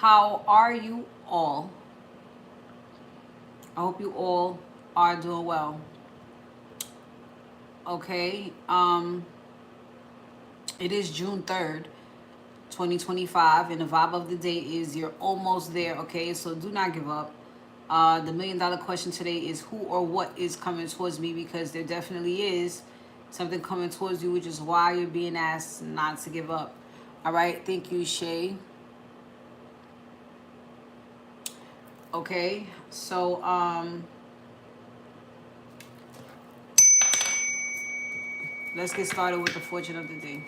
How are you all? I hope you all are doing well. Okay. It is June 3rd, 2025, and the vibe of the day is you're almost there, okay? So do not give up. The $1 million question today is who or what is coming towards me, because there definitely is something coming towards you, which is why you're being asked not to give up. All right. Thank you, Shay. Okay. So, let's get started with the fortune of the day.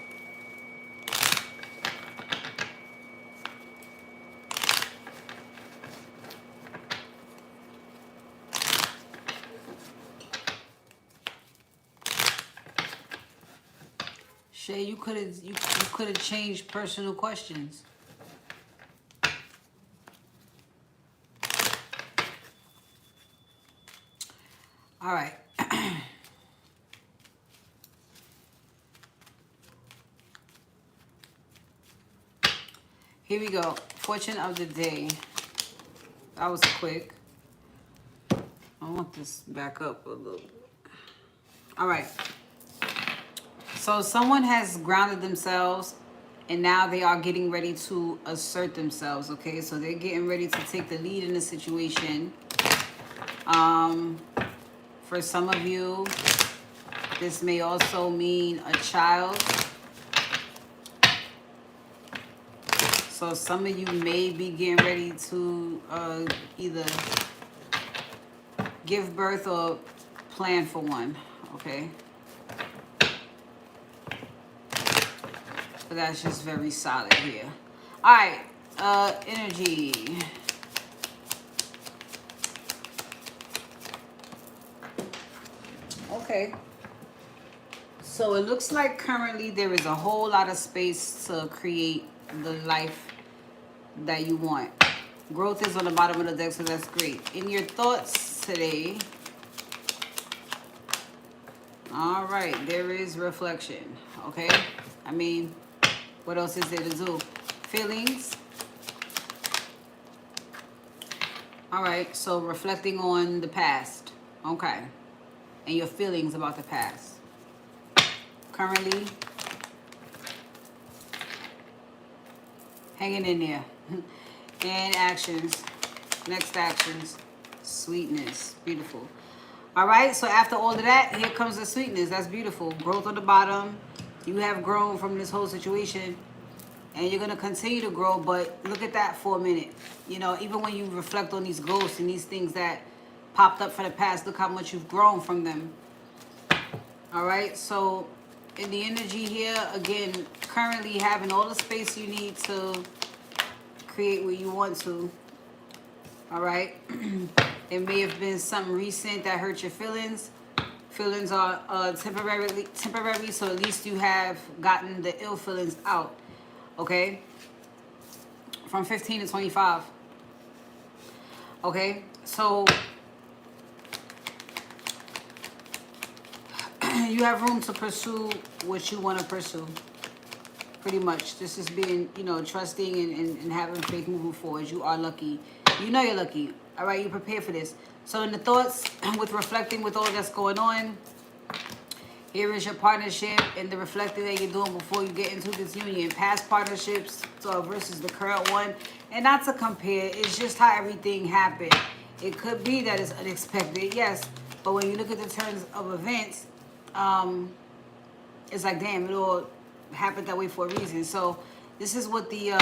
Shay, you could have changed personal questions. All right. Here we go. Fortune of the day. That was quick. I want this back up a little bit. All right. So someone has grounded themselves and now they are getting ready to assert themselves, okay? So they're getting ready to take the lead in the situation. For some of you, this may also mean a child. So some of you may be getting ready to either give birth or plan for one, okay? But that's just very solid here. All right, energy. Okay. So it looks like currently there is a whole lot of space to create the life that you want. Growth is on the bottom of the deck, so that's great. In your thoughts today, all right, there is reflection, okay? I mean, what else is there to do? Feelings. All right, so reflecting on the past, okay, and your feelings about the past. Currently, hanging in there. And actions, next actions, sweetness, beautiful. All right, so after all of that, here comes the sweetness. That's beautiful. Growth on the bottom. You have grown from this whole situation, and you're going to continue to grow, but look at that for a minute. You know, even when you reflect on these ghosts and these things that popped up from the past, look how much you've grown from them. All right, so in the energy here, again, currently having all the space you need to create what you want to. All right. It may have been something recent that hurt your feelings. Feelings are temporary, so at least you have gotten the ill feelings out. Okay. From 15 to 25. Okay. So you have room to pursue what you want to pursue. Pretty much. This is being, you know, trusting and having faith moving forward. You are lucky. You know you're lucky. All right, you're prepared for this. So in the thoughts, with reflecting with all that's going on, here is your partnership and the reflecting that you're doing before you get into this union. Past partnerships versus the current one. And not to compare, it's just how everything happened. It could be that it's unexpected, yes. But when you look at the terms of events, it's like, damn, it all happened that way for a reason. So this is what the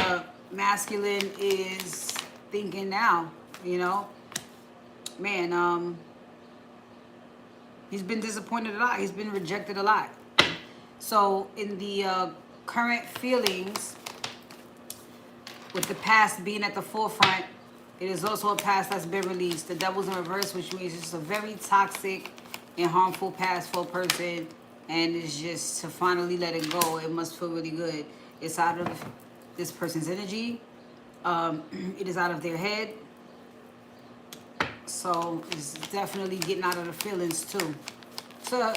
masculine is thinking now, you know. Man, he's been disappointed a lot. He's been rejected a lot. So in the current feelings, with the past being at the forefront, it is also a past that's been released. The devil's in reverse, which means it's a very toxic and harmful past for a person. And it's just to finally let it go. It must feel really good. It's out of this person's energy. It is out of their head. So it's definitely getting out of the feelings too. So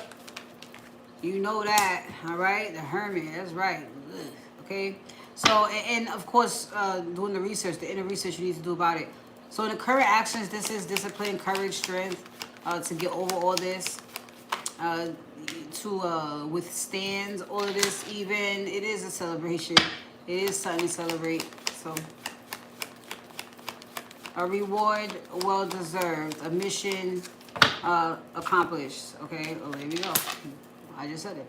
you know that, all right? The Hermit, that's right. Ugh, okay. So, and of course, doing the research, the inner research you need to do about it. So in the current actions, this is discipline, courage, strength to get over all this, to withstand all of this. Even it is a celebration. It is something to celebrate. So a reward well deserved, a mission accomplished. Okay, oh, there we go. I just said it.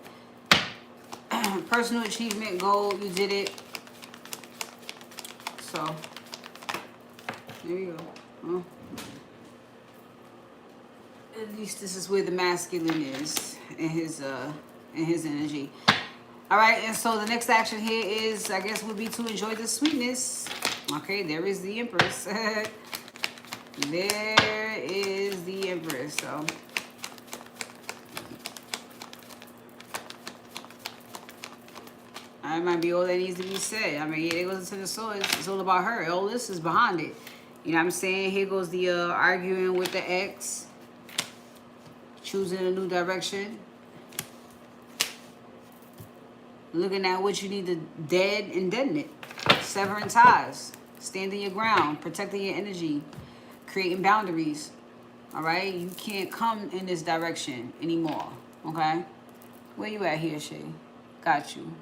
Personal achievement goal, you did it. So there you go. Well, at least this is where the masculine is in his energy. All right, and so the next action here is, I guess, would be to enjoy the sweetness. Okay, there is the Empress. There is the Empress. So that might be all that needs to be said. I mean, yeah, it goes into the soul. It's all about her. All this is behind it. You know what I'm saying? Here goes the arguing with the ex. Choosing a new direction. Looking at what you need to dead and deaden it. Severing ties. Standing your ground. Protecting your energy. Creating boundaries. All right? You can't come in this direction anymore. Okay? Where you at here, Shay? Got you.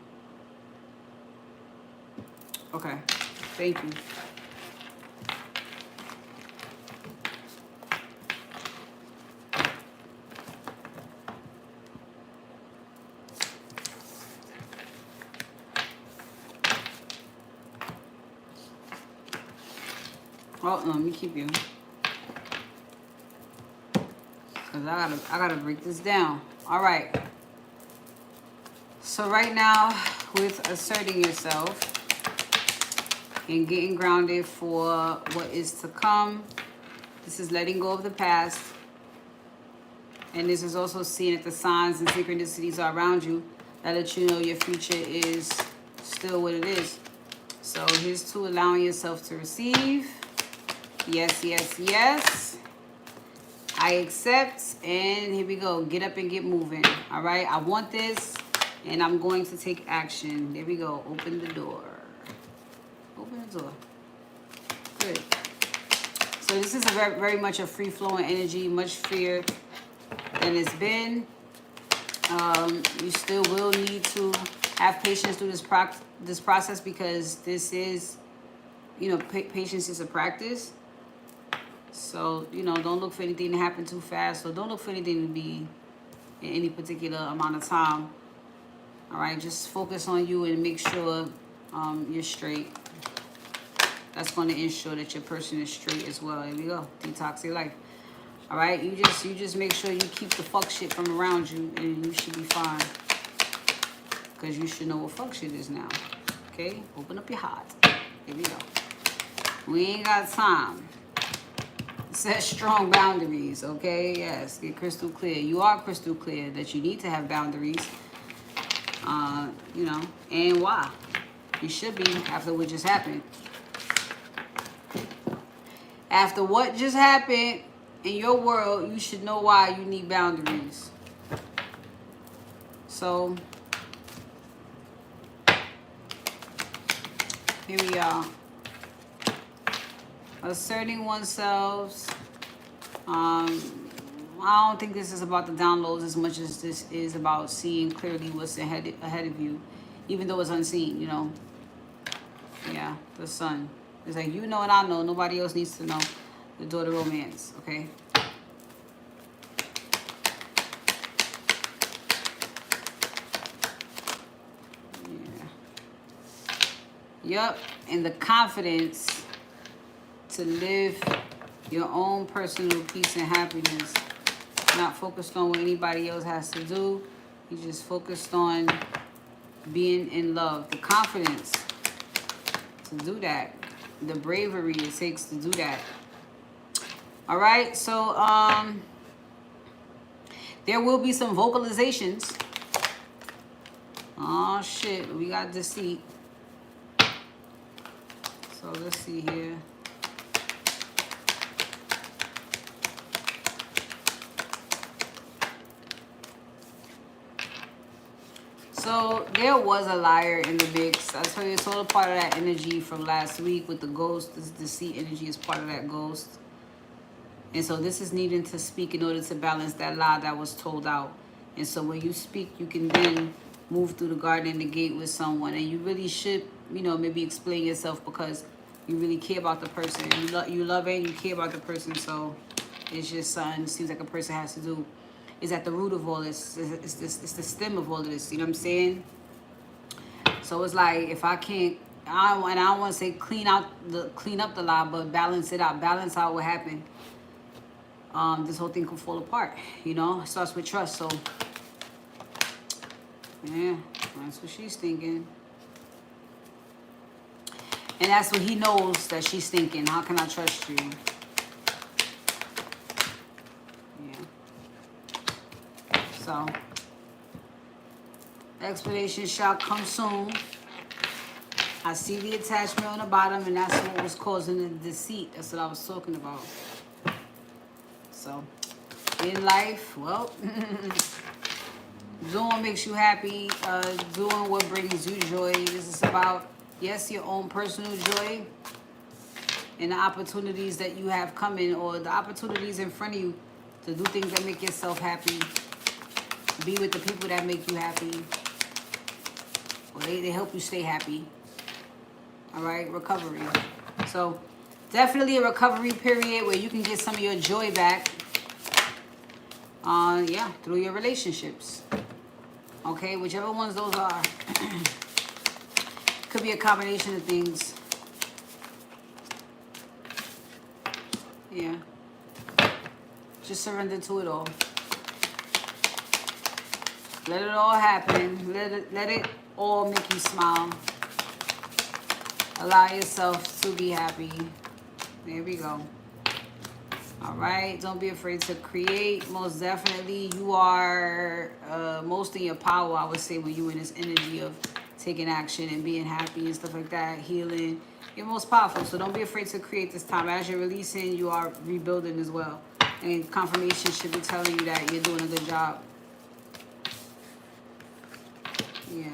Okay. Thank you. Oh, no, let me keep you. Cause I gotta break this down. All right. So right now, with asserting yourself and getting grounded for what is to come, this is letting go of the past. And this is also seeing that the signs and synchronicities are around you that let you know your future is still what it is. So here's to allowing yourself to receive. Yes, yes, yes. I accept. And here we go. Get up and get moving. All right. I want this. And I'm going to take action. There we go. Open the door. Open the door. Good. So this is a very, very much a free-flowing energy. Much freer than it's been. You still will need to have patience through this process because this is, you know, patience is a practice. So, you know, don't look for anything to happen too fast. So don't look for anything to be in any particular amount of time. All right, just focus on you and make sure you're straight. That's going to ensure that your person is straight as well. Here we go. Detox your life. All right, you just make sure you keep the fuck shit from around you, and you should be fine. Because you should know what fuck shit is now. Okay, open up your heart. Here we go. We ain't got time. Set strong boundaries, okay? Yes, get crystal clear. You are crystal clear that you need to have boundaries. You know, and why? You should be after what just happened. After what just happened in your world, you should know why you need boundaries. So, here we are. Asserting oneself. I don't think this is about the downloads as much as this is about seeing clearly what's ahead of you, even though it's unseen, you know. Yeah, the sun. It's like, you know and I know. Nobody else needs to know. The daughter romance, okay? Yeah. Yup, and the confidence to live your own personal peace and happiness. Not focused on what anybody else has to do. You just focused on being in love. The confidence to do that. The bravery it takes to do that. All right, so there will be some vocalizations. Oh shit, we got deceit. So let's see here. So there was a liar in the mix. I tell you, it's all a part of that energy from last week with the ghost. This deceit energy is part of that ghost. And so this is needing to speak in order to balance that lie that was told out. And so when you speak, you can then move through the garden and the gate with someone. And you really should, you know, maybe explain yourself because you really care about the person. You love it, you care about the person. So it's just something seems like a person has to do. Is at the root of all this. It's the stem of all of this. You know what I'm saying? So it's like if I can't, I don't want to say clean up the lie, but balance it out. Balance out what happened. This whole thing can fall apart. You know, it starts with trust. So yeah, that's what she's thinking. And that's what he knows that she's thinking. How can I trust you? So, explanation shall come soon. I see the attachment on the bottom, and that's what was causing the deceit. That's what I was talking about. So, in life, well, doing what makes you happy, doing what brings you joy. This is about, yes, your own personal joy and the opportunities that you have coming or the opportunities in front of you to do things that make yourself happy. Be with the people that make you happy. Or they help you stay happy. All right, recovery. So definitely a recovery period where you can get some of your joy back. Yeah, through your relationships. Okay, whichever ones those are. Could be a combination of things. Yeah. Just surrender to it all. Let it all happen. Let it all make you smile. Allow yourself to be happy. There we go. All right. Don't be afraid to create. Most definitely, you are most in your power, I would say, when you're in this energy of taking action and being happy and stuff like that, healing. You're most powerful. So don't be afraid to create this time. As you're releasing, you are rebuilding as well. And confirmation should be telling you that you're doing a good job. Yeah.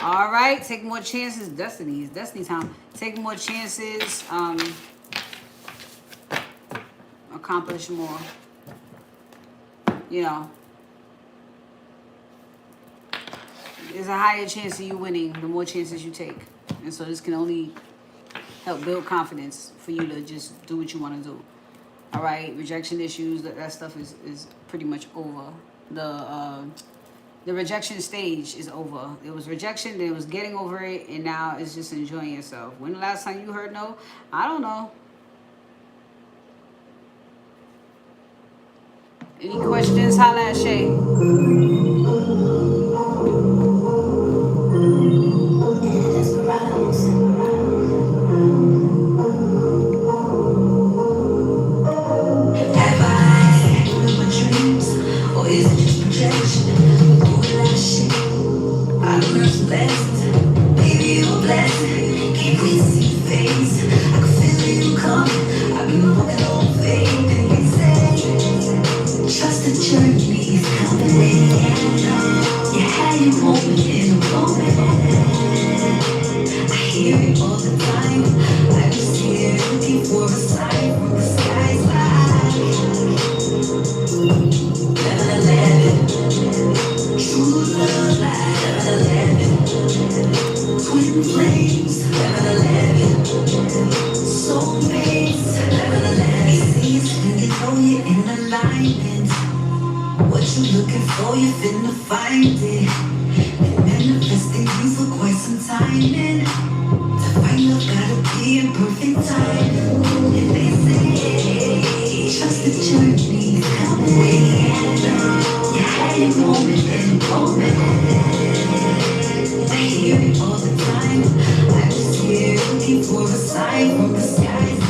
All right. Take more chances. Destiny. It's destiny time. Take more chances. Accomplish more. You know. There's a higher chance of you winning the more chances you take. And so this can only help build confidence for you to just do what you want to do. All right. Rejection issues. That stuff is pretty much over. The rejection stage is over. It was rejection, then it was getting over it, and now it's just enjoying yourself. When the last time you heard no? I don't know. Any questions? Holla at Shay. Have I with my dreams, or is it just projection? All that shit, I learned some lessons. Baby, you're a blessing. Can't wait to see your face. I can feel you coming. I've been walking on faith, and you say, trust the journey is coming. You had your moment in a moment. I hear it all the time. I was here looking for a sign from the skies. 11, true love, 11, twin flames, 11, soulmates, 11. Easy is when you know you're in alignment. What you looking for, you finna find it. Been manifesting you for quite some time, and to find love gotta be in perfect time. And they say, trust the journey is coming. You had your moment and a moment. I hear it all the time. I was here looking for a sign from the skies.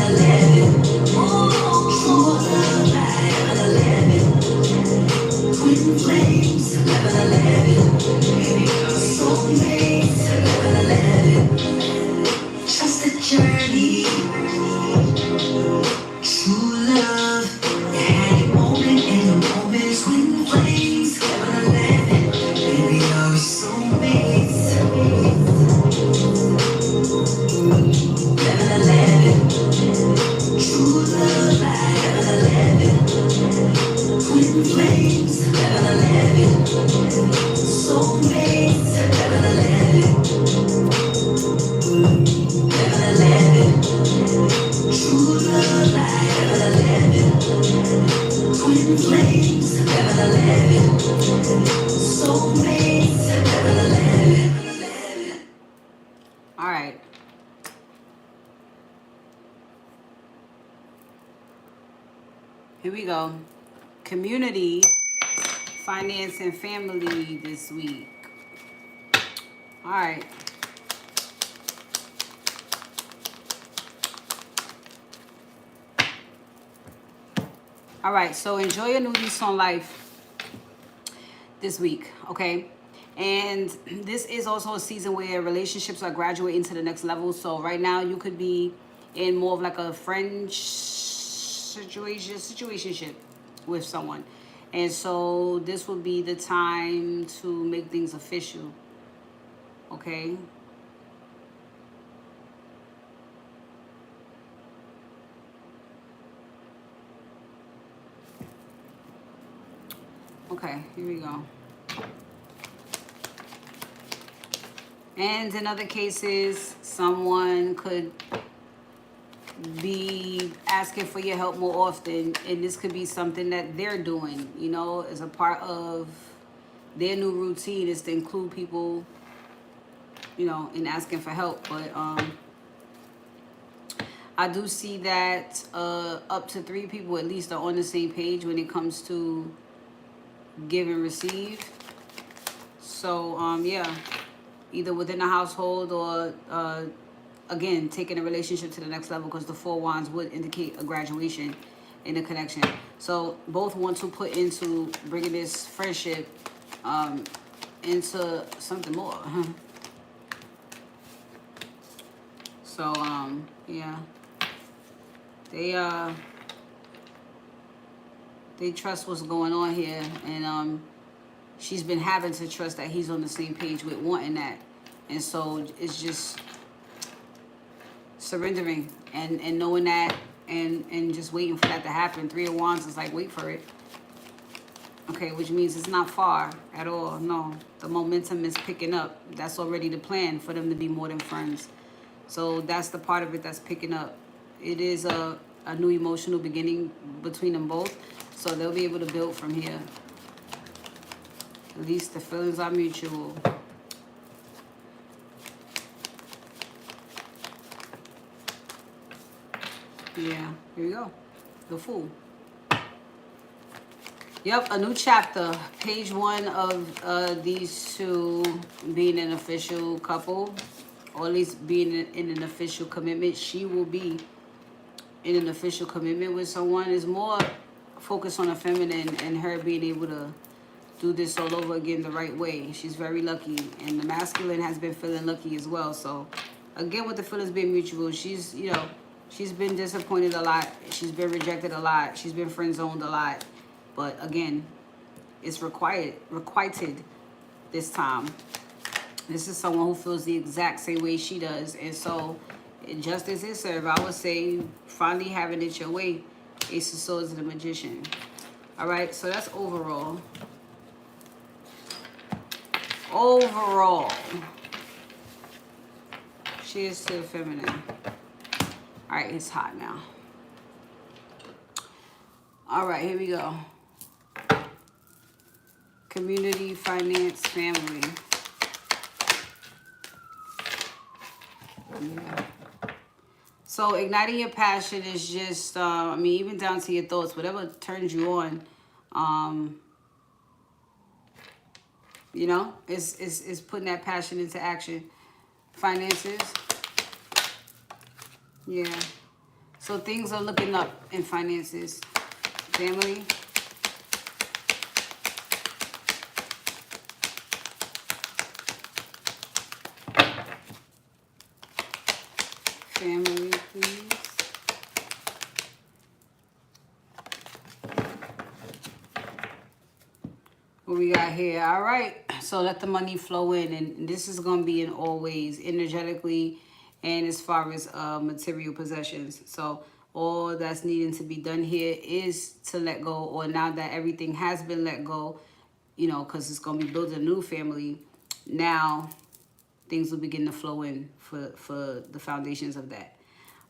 11, true love, 11, twin flames, 11, soulmates, 11, trust the journey, true love, you had a moment and a moment, twin flames. True love like 11. Twin flames, 11. Soulmates, 11. All right. Here we go. Community, finance, and family this week. All right. All right, so enjoy your new lease on life this week, okay? And this is also a season where relationships are graduating to the next level. So right now you could be in more of like a friend situationship with someone. And so this will be the time to make things official, okay? Okay, here we go. And in other cases, someone could be asking for your help more often, and this could be something that they're doing, you know, as a part of their new routine is to include people, you know, in asking for help. But I do see that up to 3 people at least are on the same page when it comes to give and receive. So yeah, either within the household or again taking a relationship to the next level, because the 4 wands would indicate a graduation in a connection. So both want to put into bringing this friendship into something more. So yeah, they trust what's going on here, and she's been having to trust that he's on the same page with wanting that. And so it's just surrendering and knowing that, and just waiting for that to happen. 3 of Wands is like, wait for it. Okay, which means it's not far at all. No, the momentum is picking up. That's already the plan, for them to be more than friends. So that's the part of it that's picking up. It is a new emotional beginning between them both. So they'll be able to build from here. At least the feelings are mutual. Yeah, here we go. The Fool. Yep, a new chapter. Page 1 of these two being an official couple, or at least being in an official commitment. She will be in an official commitment with someone. Is more focused on a feminine and her being able to do this all over again the right way. She's very lucky, and the masculine has been feeling lucky as well. So again, with the feelings being mutual, she's, you know, she's been disappointed a lot. She's been rejected a lot. She's been friend zoned a lot. But again, it's requited this time. This is someone who feels the exact same way she does. And so justice is served. I would say finally having it your way. Ace of Swords and the Magician. All right, so that's overall. Overall. Cheers to the feminine. All right, it's hot now. All right, here we go. Community, finance, family. Yeah. So igniting your passion is just, I mean, even down to your thoughts, whatever turns you on, you know, is putting that passion into action. Finances. Yeah. So things are looking up in finances. Family. Family, please. What we got here? All right. So let the money flow in. And this is going to be in all ways, energetically and as far as material possessions. So all that's needing to be done here is to let go, or now that everything has been let go, you know, because it's going to be building a new family. Now things will begin to flow in for the foundations of that.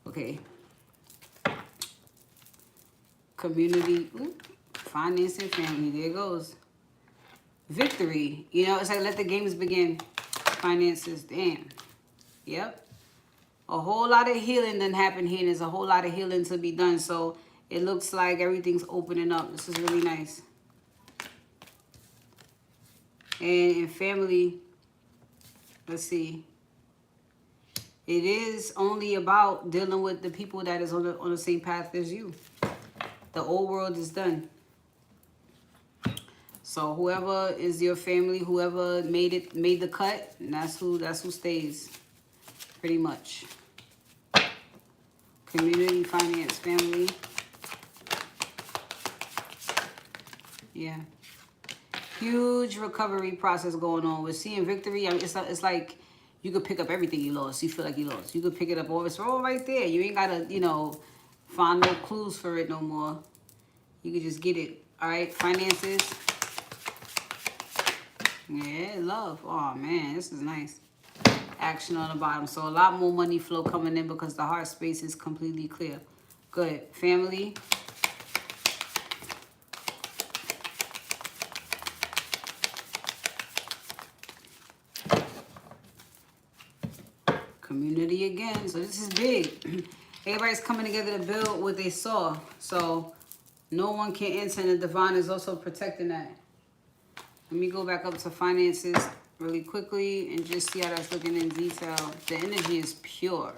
Okay. Community, finance and family. There it goes. Victory. You know, it's like let the games begin. Finances. Damn. Yep. A whole lot of healing done happened here. And there's a whole lot of healing to be done. So it looks like everything's opening up. This is really nice. And in family, let's see. It is only about dealing with the people that is on the same path as you. The old world is done. So whoever is your family, whoever made the cut, and that's who stays. Pretty much. Community, finance, family. Yeah. Huge recovery process going on. We're seeing victory. I mean, it's like you could pick up everything you lost. You feel like you lost. You could pick it up all. It's all right there. You ain't gotta, you know, find no clues for it no more. You could just get it. All right, finances. Yeah, love. Oh man, this is nice. Action on the bottom. So a lot more money flow coming in because the heart space is completely clear. Good. Family. Community again. So this is big. Everybody's coming together to build what they saw. So no one can enter, and the divine is also protecting that. Let me go back up to finances really quickly and just see how that's looking in detail. The energy is pure.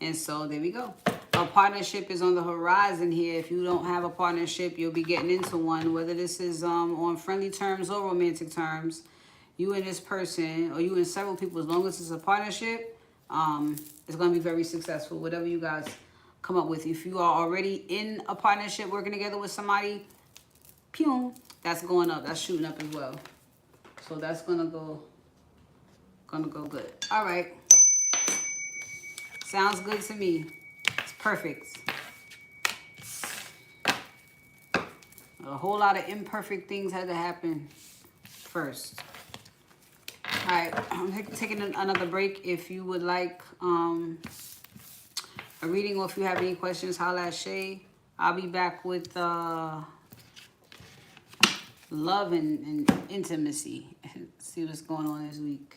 And so there we go. A partnership is on the horizon here. If you don't have a partnership, you'll be getting into one, whether this is on friendly terms or romantic terms. You and this person, or you and several people, as long as it's a partnership, it's going to be very successful, whatever you guys come up with. If you are already in a partnership working together with somebody, pew, that's going up. That's shooting up as well. So that's going to go good. All right. Sounds good to me. It's perfect. A whole lot of imperfect things had to happen first. All right, I'm taking another break. If you would like a reading or if you have any questions, holla at Shay. I'll be back with love and intimacy. See what's going on this week.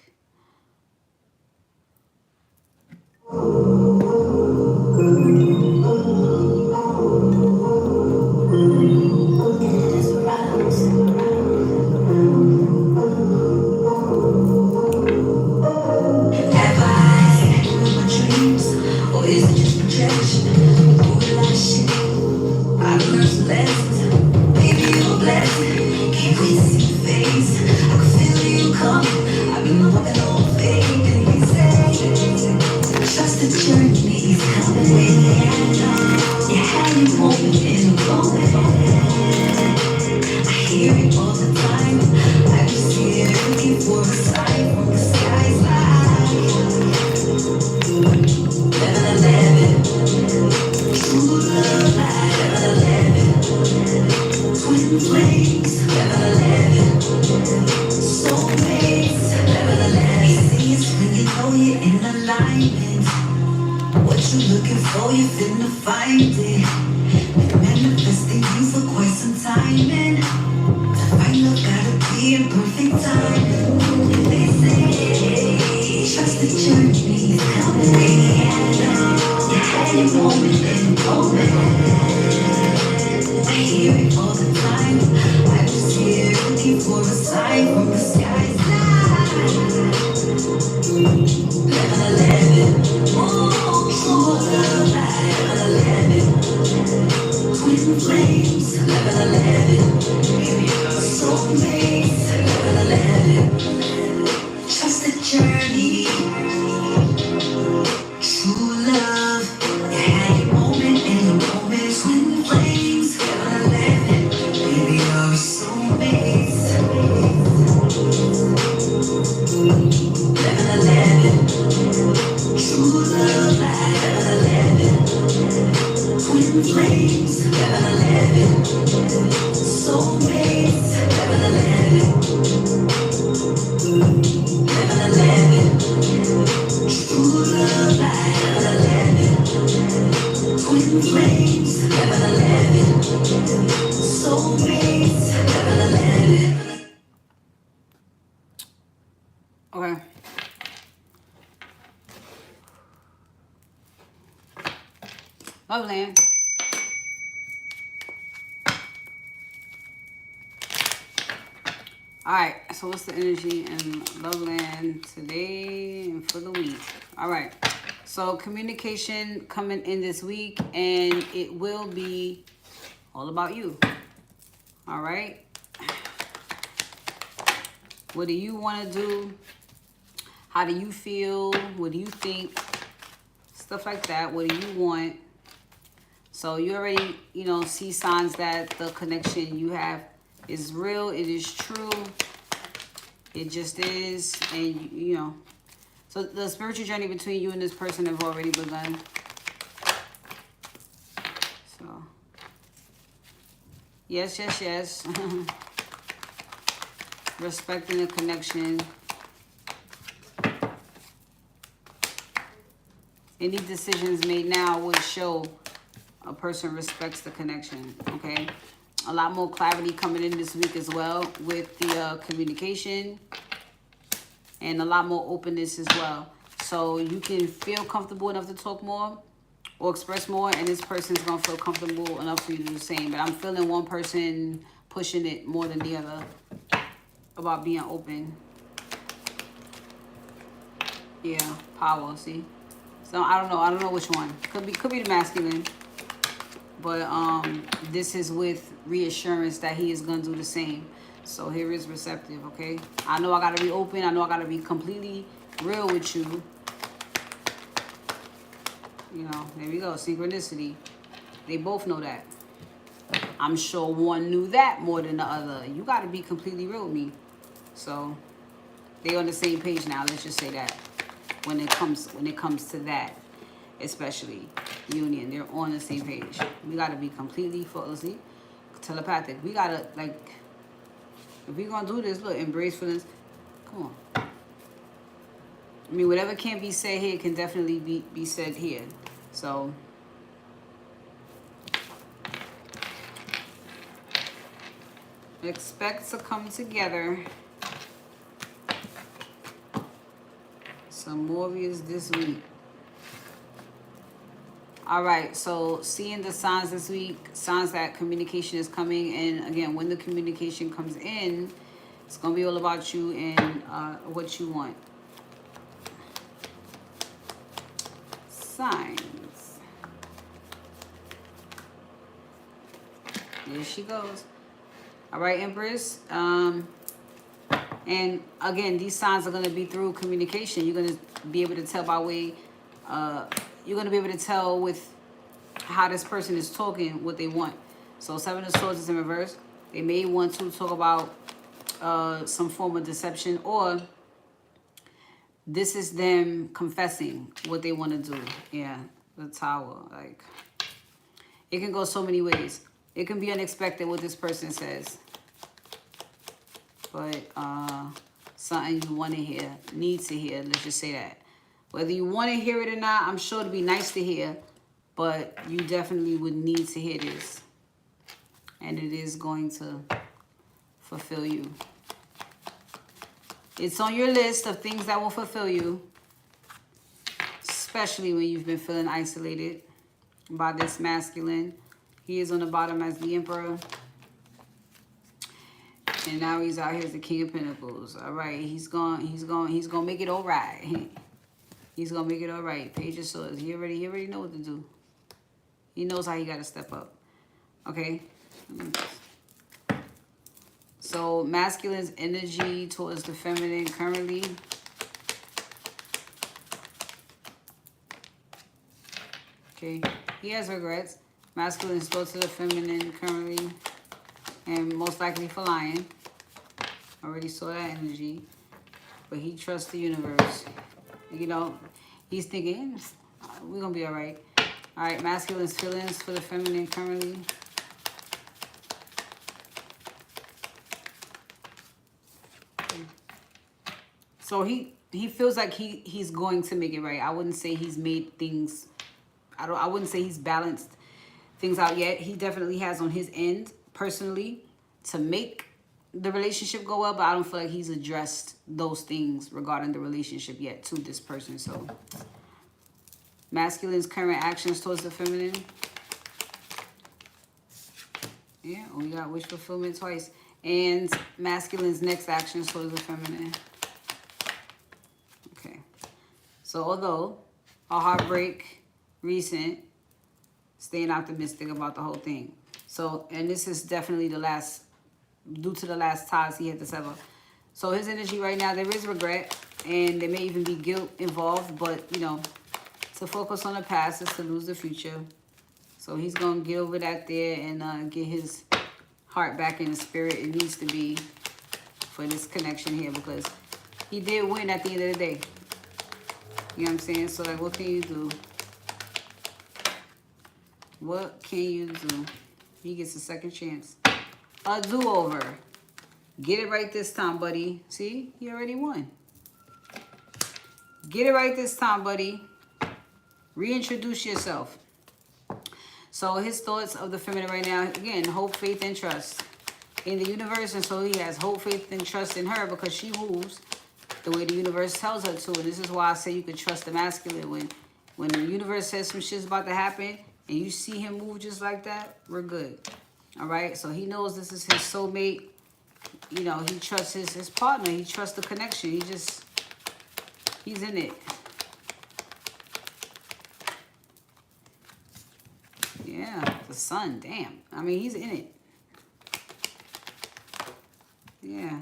Soulmates, 11, Okay. Loveland. All right, so what's the energy in Loveland today and for the week? All right, so communication coming in this week, and it will be all about you. All right, what do you want to do? How do you feel? What do you think? Stuff like that. What do you want? So you already, you know, see signs that the connection you have is real. It is true. It just is. And, you know, so the spiritual journey between you and this person have already begun. So, yes, yes, yes. Respecting the connection. Any decisions made now would show a person respects the connection, okay? A lot more clarity coming in this week as well with the communication, and a lot more openness as well. So you can feel comfortable enough to talk more or express more, and this person's gonna feel comfortable enough for you to do the same. But I'm feeling one person pushing it more than the other about being open. Yeah, power, see? So I don't know which one. Could be the masculine. But this is with reassurance that he is going to do the same. So here is receptive, okay? I know I got to be open. I know I got to be completely real with you. You know, there we go. Synchronicity. They both know that. I'm sure one knew that more than the other. You got to be completely real with me. So they on the same page now. Let's just say that. When it comes to that, especially union, they're on the same page. We gotta be completely faultlessly telepathic. We gotta, like, if we're gonna do this, look, embrace feelings. Come on. I mean, whatever can't be said here can definitely be said here. So expect to come together. Some Warriors this week. All right, so seeing the signs this week, signs that communication is coming. And again, when the communication comes in, it's going to be all about you and what you want. Signs. There she goes. All right, Empress. And again, these signs are going to be through communication. You're going to be able to tell by way, you're going to be able to tell with how this person is talking what they want. So 7 of Swords is in reverse. They may want to talk about some form of deception, or this is them confessing what they want to do. Yeah, the Tower. Like, it can go so many ways. It can be unexpected what this person says. But something you want to hear, need to hear, let's just say that. Whether you want to hear it or not, I'm sure it'd be nice to hear, but you definitely would need to hear this. And it is going to fulfill you. It's on your list of things that will fulfill you, especially when you've been feeling isolated by this masculine. He is on the bottom as the Emperor. And now he's out here as the King of Pentacles. All right, he's gonna make it all right. He's gonna make it all right. Page of Swords. He already know what to do. He knows how he got to step up. Okay. So masculine's energy towards the feminine currently. Okay. He has regrets. Masculine's towards the feminine currently. And most likely for Lion. Already saw that energy. But he trusts the universe. You know, he's thinking, we're going to be all right. All right, masculine's feelings for the feminine currently. So he feels like he's going to make it right. I wouldn't say he's made things, I wouldn't say he's balanced things out yet. He definitely has on his end, personally, to make the relationship go well, but I don't feel like he's addressed those things regarding the relationship yet to this person. So masculine's current actions towards the feminine. Yeah, we got wish fulfillment twice. And masculine's next actions towards the feminine. Okay. So although a heartbreak recent, staying optimistic about the whole thing. So, and this is definitely the last, due to the last ties he had to sever. So his energy right now, there is regret, and there may even be guilt involved, but, you know, to focus on the past is to lose the future. So he's going to get over that there and get his heart back in the spirit it needs to be for this connection here, because he did win at the end of the day. You know what I'm saying? So, like, what can you do? What can you do? He gets a second chance. A do-over. Get it right this time, buddy. See? He already won. Get it right this time, buddy. Reintroduce yourself. So his thoughts of the feminine right now, again, hope, faith, and trust in the universe. And so he has hope, faith, and trust in her because she moves the way the universe tells her to. And this is why I say you can trust the masculine. When the universe says some shit's about to happen and you see him move just like that, we're good. All right? So he knows this is his soulmate. You know, he trusts his partner. He trusts the connection. He's in it. Yeah, the sun, damn. I mean, he's in it. Yeah.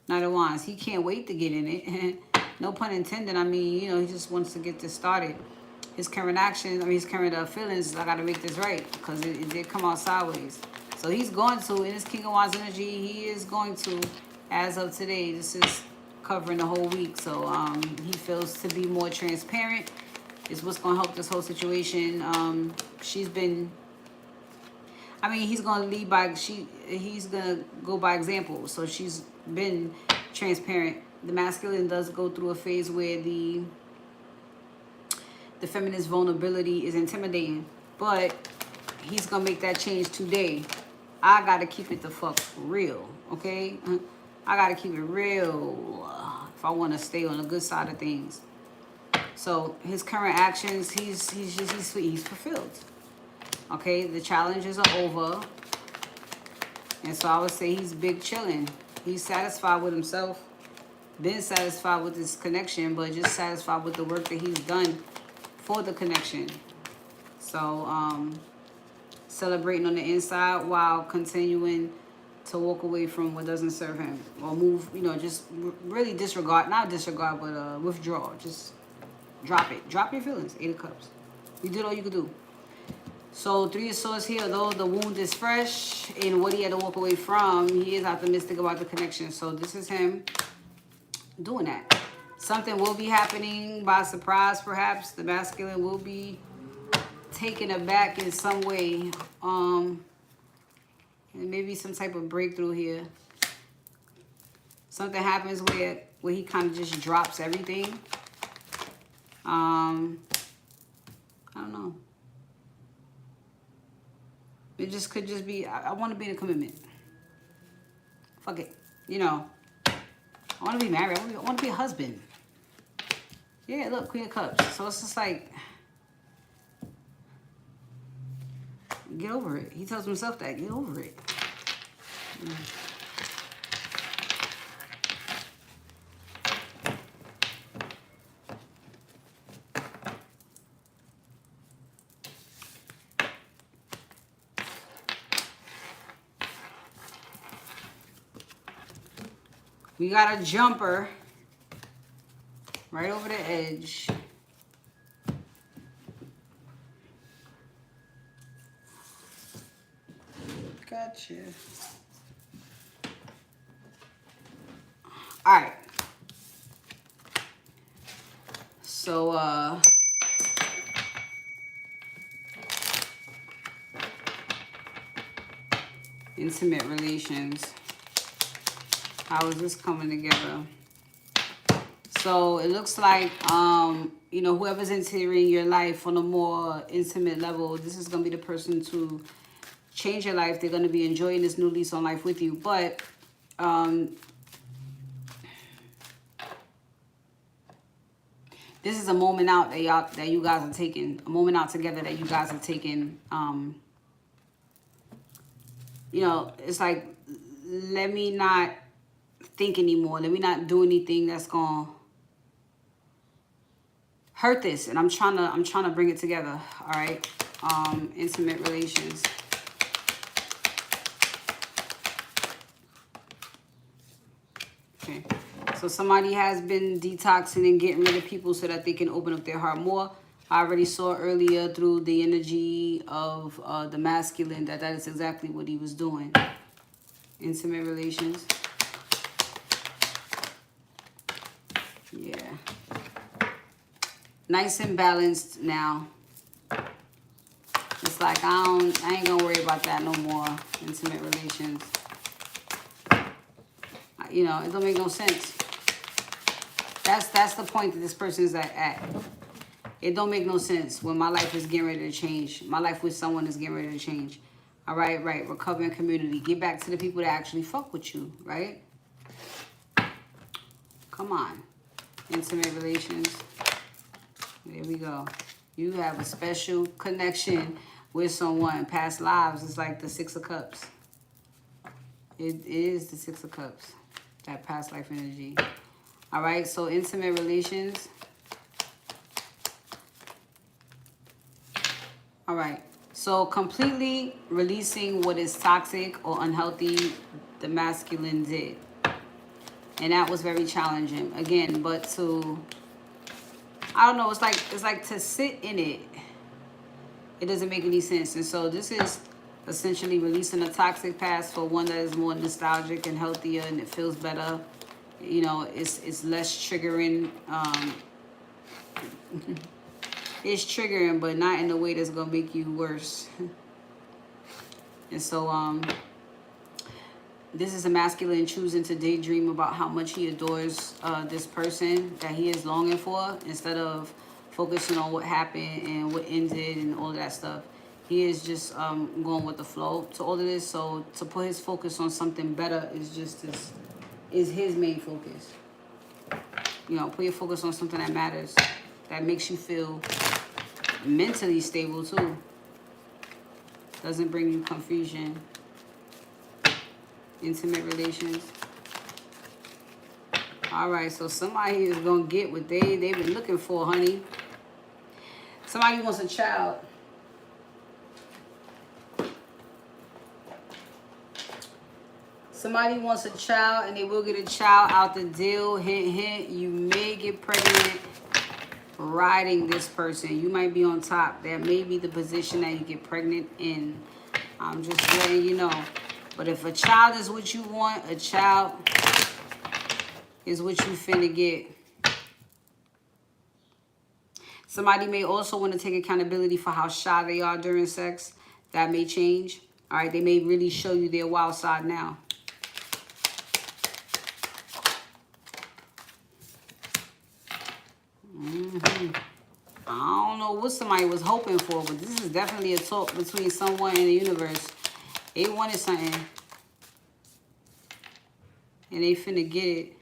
Knight of Wands. He can't wait to get in it. No pun intended. I mean, you know, he just wants to get this started. His current actions, I mean, his current feelings, I got to make this right because it did come out sideways. So he's going to, in his King of Wands energy, he is going to, as of today, this is covering the whole week. So he feels to be more transparent is what's going to help this whole situation. She's been, I mean, he's going to lead by, he's going to go by example. So she's been transparent. The masculine does go through a phase where the feminine's vulnerability is intimidating, but he's going to make that change today. I got to keep it the fuck real, okay? I got to keep it real if I want to stay on the good side of things. So his current actions, he's fulfilled. Okay, the challenges are over. And so I would say he's big chilling. He's satisfied with himself. Been satisfied with this connection, but just satisfied with the work that he's done for the connection. So celebrating on the inside while continuing to walk away from what doesn't serve him. Or move, you know, just really disregard, not disregard, but withdraw. Just drop it. Drop your feelings. 8 of Cups. You did all you could do. So 3 of Swords here, though the wound is fresh and what he had to walk away from, he is optimistic about the connection. So this is him doing that. Something will be happening by surprise, perhaps. The masculine will be taken aback in some way. And maybe some type of breakthrough here. Something happens where he kind of just drops everything. I don't know. It just could just be, I want to be in a commitment. Fuck it. You know, I want to be married. I want to be a husband. Yeah, look, Queen of Cups. So it's just like, get over it. He tells himself that. Get over it. We got a jumper right over the edge. Gotcha. All right. So, intimate relations. How is this coming together? So it looks like, you know, whoever's entering your life on a more intimate level, this is going to be the person to change your life. They're going to be enjoying this new lease on life with you. But This is a moment out that you guys are taking, a moment out together that you guys are taking. You know, it's like, let me not think anymore. Let me not do anything that's gonna hurt this. And I'm trying to bring it together. All right. Intimate relations. Okay. So somebody has been detoxing and getting rid of people so that they can open up their heart more. I already saw earlier through the energy of the masculine that is exactly what he was doing. Intimate relations. Yeah. Nice and balanced now. It's like I ain't gonna worry about that no more. Intimate relations. You know, it don't make no sense. That's the point that this person is at. It don't make no sense when my life is getting ready to change. My life with someone is getting ready to change. All right, right. Recovering community. Get back to the people that actually fuck with you, right? Come on. Intimate relations. There we go. You have a special connection with someone. Past lives is like the Six of Cups. It is the Six of Cups. That past life energy. All right, so intimate relations. All right, so completely releasing what is toxic or unhealthy, the masculine did. And that was very challenging. Again, but to, I don't know, it's like to sit in it, it doesn't make any sense. And so this is essentially releasing a toxic past for one that is more nostalgic and healthier and it feels better. You know, it's less triggering. It's triggering, but not in a way that's gonna make you worse. And so this is a masculine choosing to daydream about how much he adores this person that he is longing for, instead of focusing on what happened and what ended and all that stuff. He is just going with the flow to all of this. So to put his focus on something better is his main focus. You know, put your focus on something that matters, that makes you feel mentally stable too. Doesn't bring you confusion. Intimate relations. All right, so somebody is gonna get what they've been looking for, honey. Somebody wants a child. Somebody wants a child and they will get a child out the deal. Hint, hint, you may get pregnant riding this person. You might be on top. That may be the position that you get pregnant in. I'm just letting you know. But if a child is what you want, a child is what you finna get. Somebody may also want to take accountability for how shy they are during sex. That may change. All right, they may really show you their wild side now. I don't know what somebody was hoping for, but this is definitely a talk between someone and the universe. They wanted something, and they finna get it.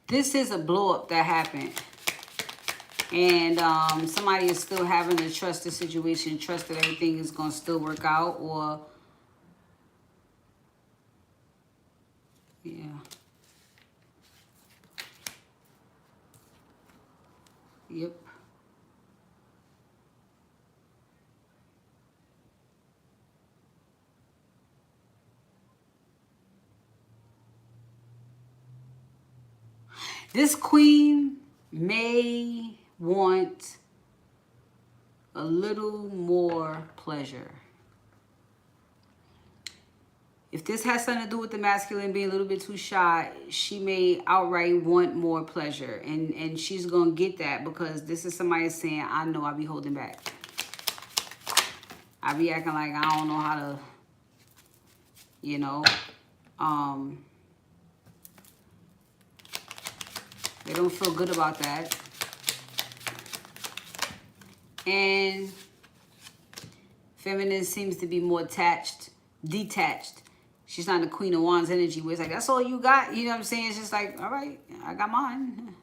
This is a blow up that happened. And somebody is still having to trust the situation, trust that everything is going to still work out, or, yeah. Yep. This queen may want a little more pleasure. If this has something to do with the masculine being a little bit too shy, she may outright want more pleasure. And she's going to get that because this is somebody saying, I know I be holding back. I be acting like I don't know how to, you know, they don't feel good about that. And feminine seems to be more detached. She's not the Queen of Wands energy where it's like, that's all you got. You know what I'm saying? It's just like, all right, I got mine.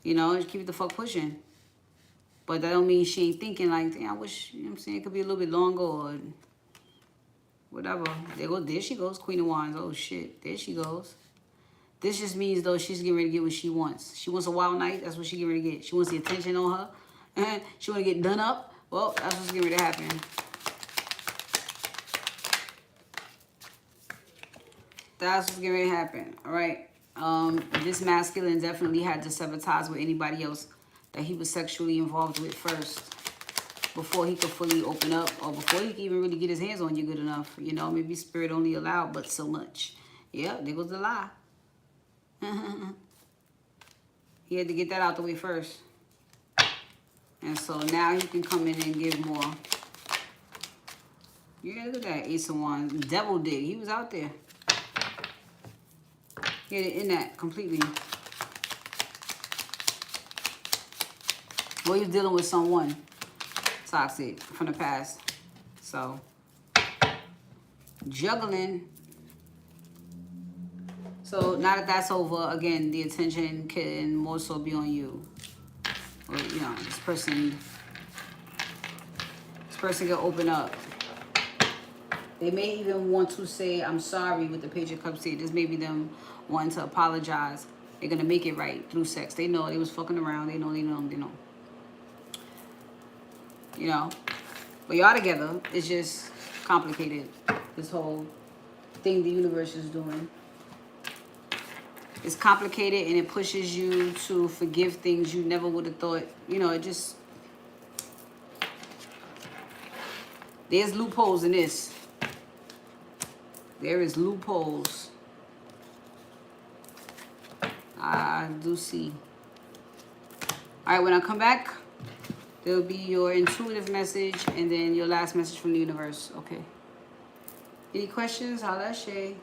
You know, just keep it the fuck pushing. But that don't mean she ain't thinking like, damn, I wish, you know what I'm saying, it could be a little bit longer or whatever. There she goes, Queen of Wands. Oh, shit. There she goes. This just means, though, she's getting ready to get what she wants. She wants a wild night. That's what she's getting ready to get. She wants the attention on her. She want to get done up. Well, that's what's getting ready to happen. That's what's getting ready to happen. All right. This masculine definitely had to sever ties with anybody else that he was sexually involved with first before he could fully open up or before he could even really get his hands on you good enough. You know, maybe spirit only allowed, but so much. Yeah, there goes the lie. He had to get that out the way first. And so now he can come in and give more. Yeah, look at that. Ace of Wands. Devil dig. He was out there. He had it in that completely. Well, he's dealing with someone toxic from the past. So, juggling. So, now that that's over, again, the attention can more so be on you. Or, you know, this person can open up. They may even want to say, I'm sorry with the Page of Cups here. This may be them wanting to apologize. They're going to make it right through sex. They know they was fucking around. They know. You know. But y'all together, it's just complicated. This whole thing the universe is doing. It's complicated and it pushes you to forgive things you never would have thought. You know, it just... There's loopholes in this. There is loopholes. I do see. All right, when I come back, there'll be your intuitive message and then your last message from the universe. Okay. Any questions? Holla at Shay.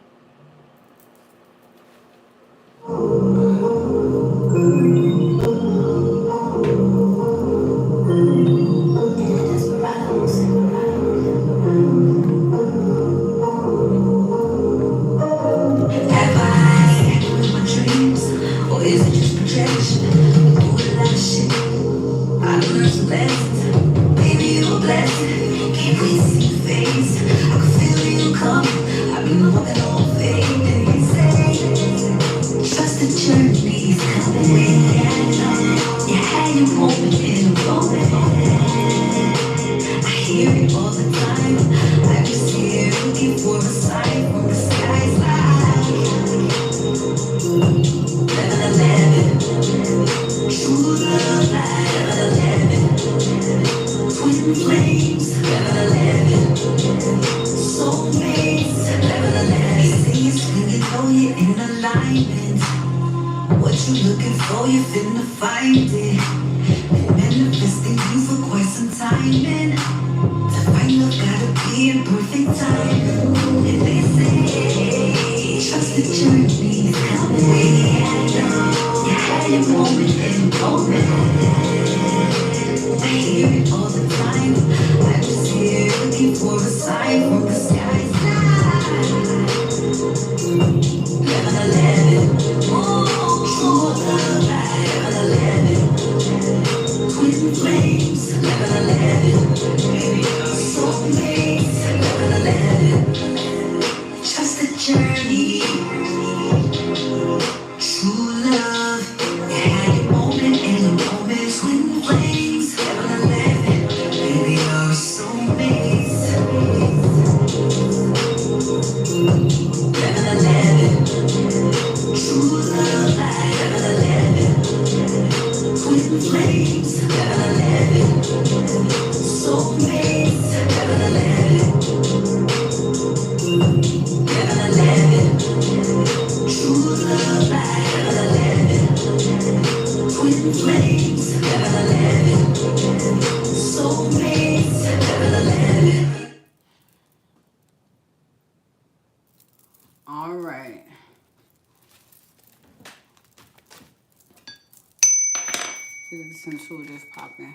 Flames, 11, 11, baby, so amazing, 11, 11. It's intuitive popping.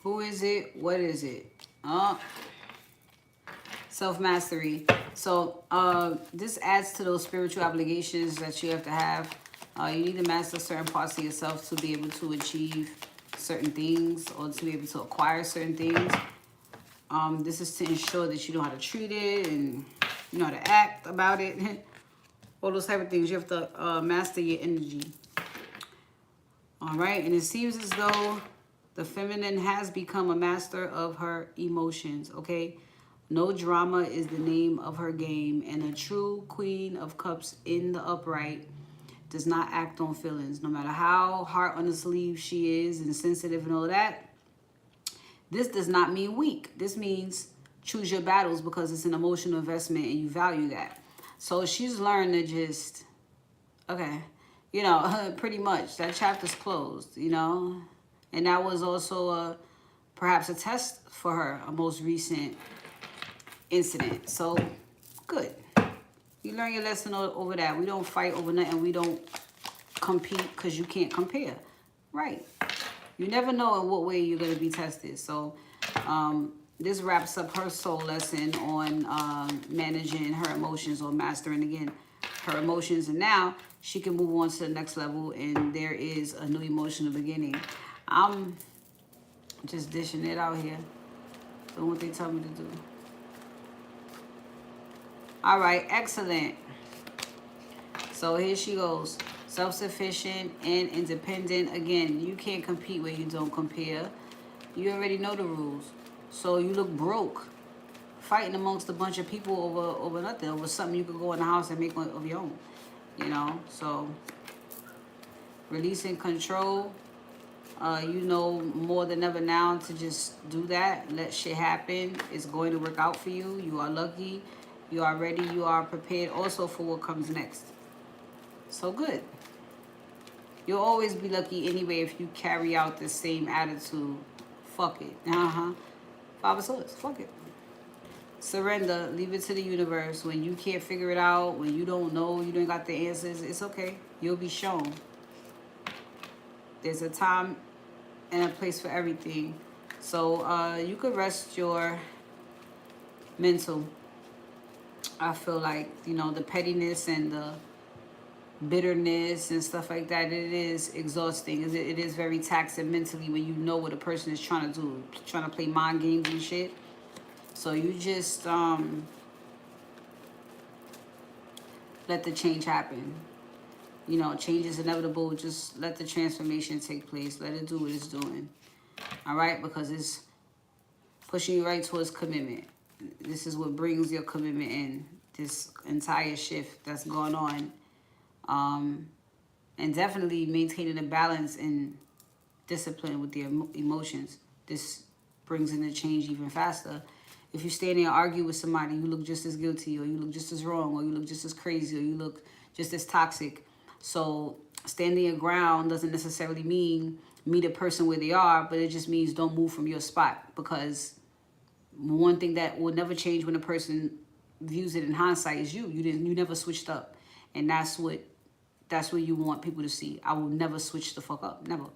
Who is it? What is it? Self-mastery. So this adds to those spiritual obligations that you have to have. You need to master certain parts of yourself to be able to achieve certain things or to be able to acquire certain things. This is to ensure that you know how to treat it and you know how to act about it. All those type of things. You have to master your energy. All right. And it seems as though the feminine has become a master of her emotions, okay? No drama is the name of her game, and a true queen of cups in the upright does not act on feelings. No matter how heart on the sleeve she is and sensitive and all that, this does not mean weak. This means choose your battles because it's an emotional investment and you value that. So she's learned to just, okay, you know, pretty much that chapter's closed, you know? And that was also perhaps a test for her, a most recent incident. So, good. You learn your lesson over that. We don't fight over nothing. We don't compete because you can't compare. Right. You never know in what way you're going to be tested. So, this wraps up her soul lesson on managing her emotions or mastering, again, her emotions. And now she can move on to the next level and there is a new emotional beginning. I'm just dishing it out here. Doing what they tell me to do. All right, excellent. So here she goes. Self-sufficient and independent. Again, you can't compete where you don't compare. You already know the rules. So you look broke. Fighting amongst a bunch of people over nothing. Over something you could go in the house and make of your own. You know, so releasing control. You know more than ever now to just do that. Let shit happen. It's going to work out for you. You are lucky. You are ready. You are prepared also for what comes next. So good. You'll always be lucky anyway if you carry out the same attitude. Fuck it. Five of Swords. Fuck it. Surrender. Leave it to the universe. When you can't figure it out, when you don't know, you don't got the answers, it's okay. You'll be shown. There's a time and a place for everything. So you could rest your mental. I feel like, you know, the pettiness and the bitterness and stuff like that, it is exhausting. It is very taxing mentally when you know what a person is trying to do, trying to play mind games and shit. So you just let the change happen. You know, change is inevitable. Just let the transformation take place. Let it do what it's doing. All right? Because it's pushing you right towards commitment. This is what brings your commitment in. This entire shift that's going on. And definitely maintaining a balance and discipline with the emotions. This brings in the change even faster. If you stand there and argue with somebody, you look just as guilty, or you look just as wrong, or you look just as crazy, or you look just as toxic. So standing your ground doesn't necessarily mean meet a person where they are, but it just means don't move from your spot. Because one thing that will never change when a person views it in hindsight is you. You never switched up. And that's what you want people to see. I will never switch the fuck up. Never. All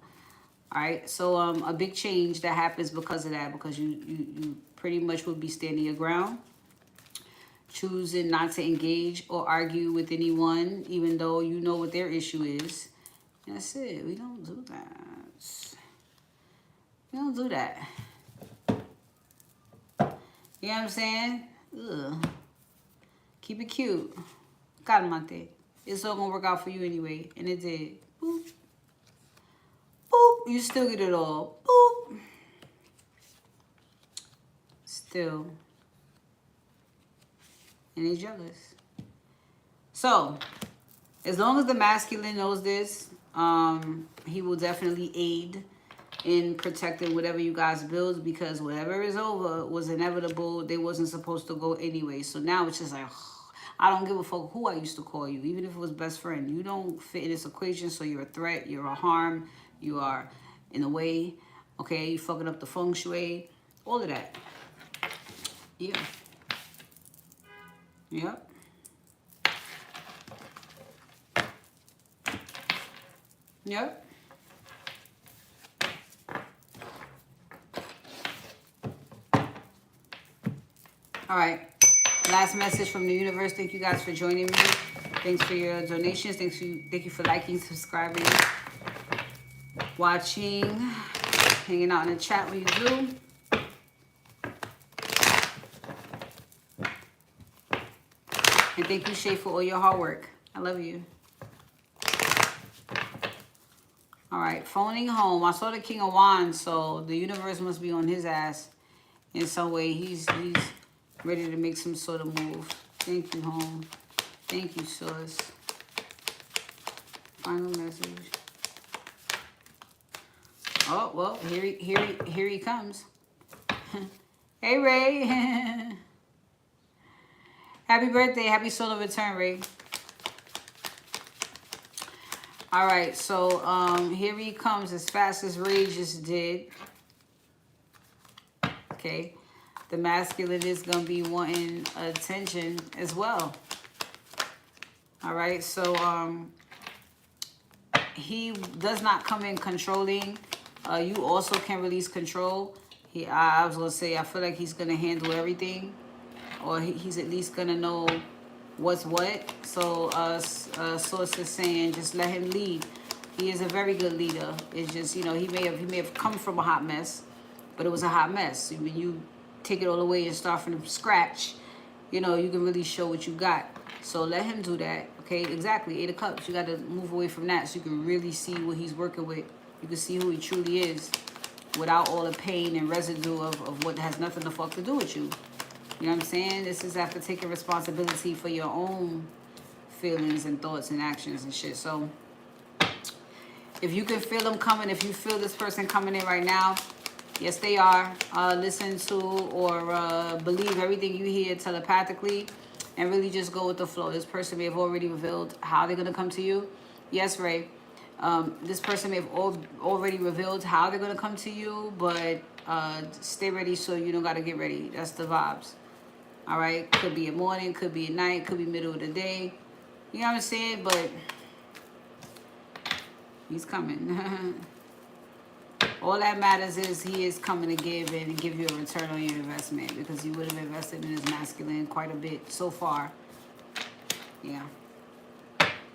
right. So a big change that happens because of that, because you pretty much will be standing your ground, choosing not to engage or argue with anyone, even though you know what their issue is. That's it. We don't do that. We don't do that. You know what I'm saying? Ugh. Keep it cute. Calmate. It's all gonna work out for you anyway. And it did. Boop. Boop. You still get it all. Boop. Still. And they jealous. So, as long as the masculine knows this, he will definitely aid in protecting whatever you guys build, because whatever is over was inevitable. They wasn't supposed to go anyway. So now it's just like, I don't give a fuck who I used to call you, even if it was best friend. You don't fit in this equation, so you're a threat, you're a harm, you are in the way, okay? You fucking up the feng shui, all of that. Yeah. Yep. Yep. All right. Last message from the universe. Thank you guys for joining me. Thanks for your donations. Thank you for liking, subscribing, watching, hanging out in the chat when you do. And thank you, Shay, for all your hard work. I love you. All right, phoning home. I saw the King of Wands, so the universe must be on his ass in some way. He's ready to make some sort of move. Thank you, home. Thank you, source. Final message. Oh, well, here he comes. Hey, Ray. Happy birthday. Happy solar return, Ray. All right, so here he comes as fast as Ray just did. Okay. The masculine is going to be wanting attention as well. All right, so he does not come in controlling. You also can release control. I was going to say, I feel like he's going to handle everything. Or he's at least going to know what's what. So source is saying just let him lead. He is a very good leader. It's just, you know, he may have come from a hot mess, but it was a hot mess. When you take it all away and start from scratch, you know, you can really show what you got. So let him do that. Okay, exactly. 8 of Cups. You got to move away from that so you can really see what he's working with. You can see who he truly is without all the pain and residue of what has nothing to fuck to do with you. You know what I'm saying? This is after taking responsibility for your own feelings and thoughts and actions and shit. So if you can feel them coming, if you feel this person coming in right now, yes, they are. Listen to or believe everything you hear telepathically and really just go with the flow. This person may have already revealed how they're going to come to you. Yes, Ray. This person may have already revealed how they're going to come to you, but stay ready so you don't got to get ready. That's the vibes. All right? Could be a morning, could be a night, could be middle of the day. You know what I'm saying? But he's coming. All that matters is he is coming to give and give you a return on your investment because you would have invested in his masculine quite a bit so far. Yeah.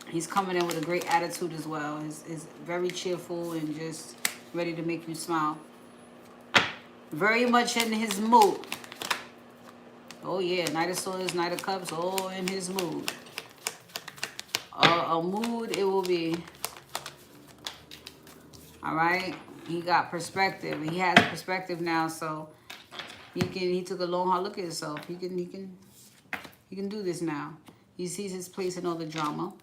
He's coming in with a great attitude as well. He's very cheerful and just ready to make you smile. Very much in his mood. Oh, yeah. Knight of Swords, Knight of Cups, all in his mood. A mood it will be. All right? He got perspective. He has perspective now, so he took a long hard look at himself. He can do this now. He sees his place in all the drama.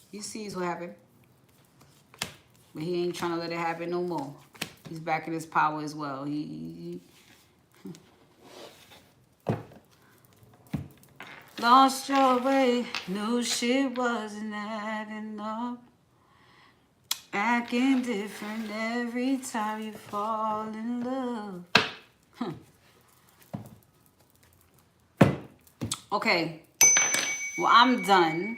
He sees what happened. But he ain't trying to let it happen no more. He's back in his power as well. He lost your way, knew shit wasn't adding up. Acting different every time you fall in love. Okay. Well, I'm done.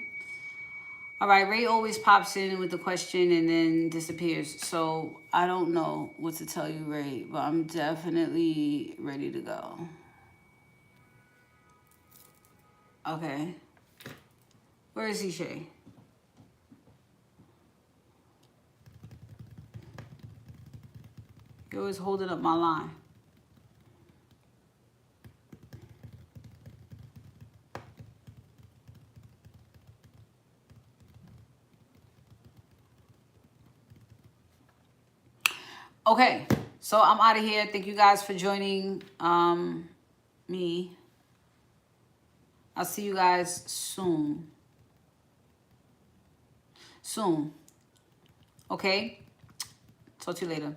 All right, Ray always pops in with the question and then disappears. So I don't know what to tell you, Ray, but I'm definitely ready to go. Okay. Where is he, Shay? You're always holding up my line. Okay, so I'm out of here. Thank you guys for joining me. I'll see you guys soon. Okay? Talk to you later.